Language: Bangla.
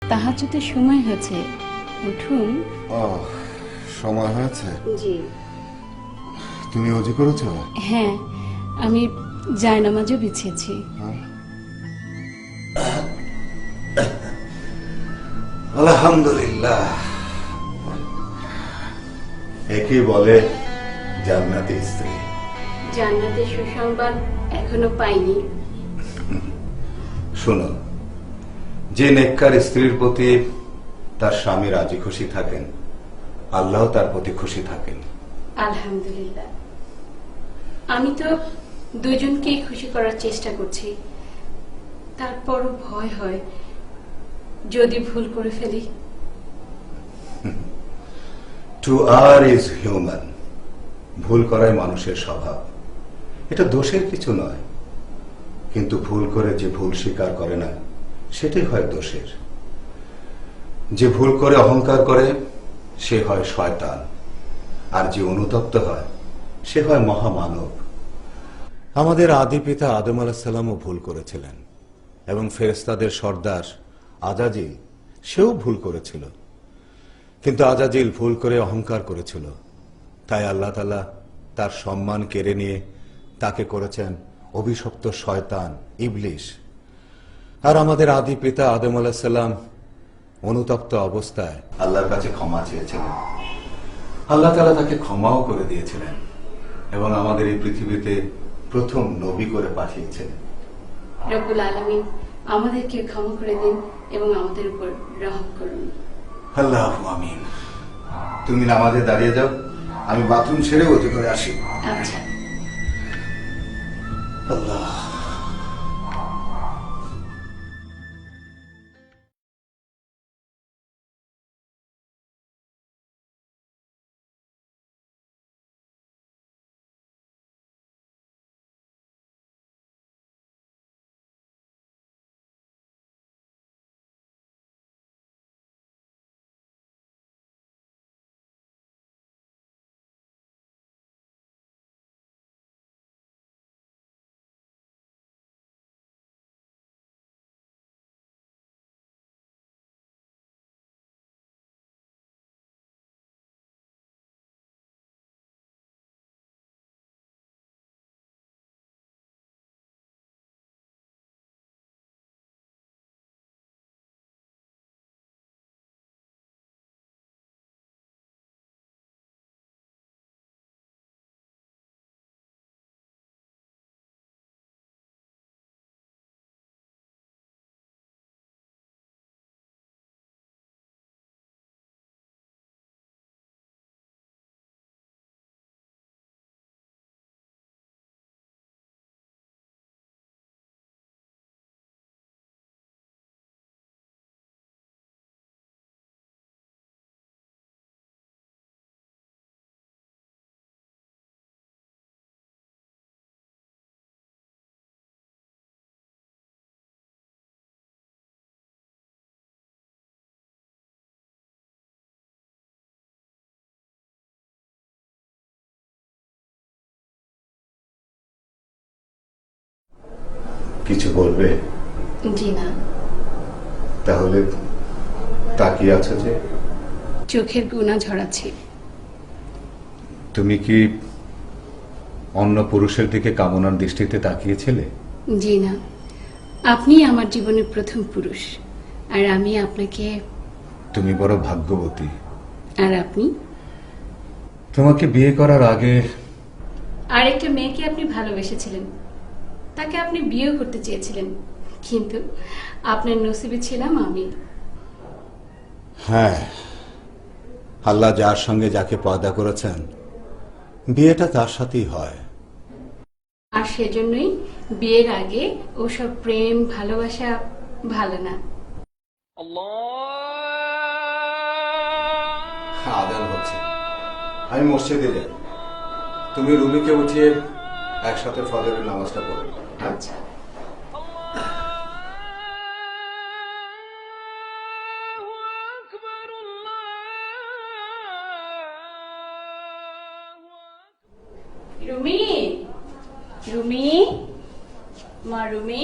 তাহাজ্জুদের সময় হয়েছে, উঠুন। ও, সময় হয়েছে? জি। তুমি ওযু করেছো? হ্যাঁ, আমি জায়নামাজও বিছিয়েছি। আলহামদুলিল্লাহ। একে বলে জান্নাতি স্ত্রী। জান্নাতের সুসংবাদ এখনো পাইনি। শোনো, যে নেককার স্ত্রীর প্রতি তার স্বামী রাজি খুশি থাকেন, আল্লাহ তার প্রতি খুশি থাকেন। আলহামদুলিল্লাহ। আমি তো দুজনকেই খুশি করার চেষ্টা করছি, তারপরও ভয় হয় যদি ভুল করে ফেলি। To err is human. ভুল করাই মানুষের স্বভাব, এটা দোষের কিছু নয়। কিন্তু ভুল করে যে ভুল স্বীকার করে না, সেটাই হয় দোষের। যে ভুল করে অহংকার করে সে হয় শয়তান, আর যে অনুতপ্ত হয় সে হয় মহামানব। আমাদের আদি পিতা আদম আলাইহিস সালামও ভুল করেছিলেন, এবং ফেরেশতাদের সর্দার আজাজিল সেও ভুল করেছিল। কিন্তু আজাজিল ভুল করে অহংকার করেছিল, তাই আল্লাহ তাআলা তার সম্মান কেড়ে নিয়ে তাকে করেছেন অভিশপ্ত শয়তান, ইবলিশ। আর আমাদের আদি পিতা আদম আলাইহিস সালাম অনুতপ্ত অবস্থায় আল্লাহর কাছে ক্ষমা চেয়েছিলেন। আল্লাহ তাআলা তাকে ক্ষমাও করে দিয়েছিলেন, এবং আমাদের এই পৃথিবীতে প্রথম নবী করে পাঠিয়েছিলেন। রব্বুল আলামিন আমাদেরকে ক্ষমা করে দিন এবং আমাদের উপর রহম করুন। আল্লাহু আমিন। তুমি নামাজে দাঁড়িয়ে যাও, আমি বাথরুম সেরে ওযু করে আসি। আচ্ছা। আল্লাহ। কিছু বলবে? জি না। তাহলে তাকিয়ে আছো যে? চোখের গুণা ঝরাচ্ছি। তুমি কি অন্য পুরুষের দিকে কামনার দৃষ্টিতে তাকিয়েছিলে? জি না, আপনি আমার জীবনের প্রথম পুরুষ, আর আমি আপনাকে। তুমি বড় ভাগ্যবতী। আর আপনি? তোমাকে বিয়ে করার আগে আরেকটা মেয়েকে আপনি ভালোবেসেছিলেন, তাকে আপনি বিয়ে করতে চেয়েছিলেন, কিন্তু আপনার নসিবে ছিলাম আমি। হ্যাঁ, আল্লাহ যার সঙ্গে যাকে পয়দা করেছেন, বিয়েটা তার সাথেই হয়। আর সেজন্যই বিয়ের আগে ওসব প্রেম ভালোবাসা ভালো না। আজান হচ্ছে, আমি মসজিদে যাই। তুমি রুমিকে উঠিয়ে একসাথে ফজরের নামাজটা পড়ো। আচ্ছা। রুমি, রুমি, মা রুমি।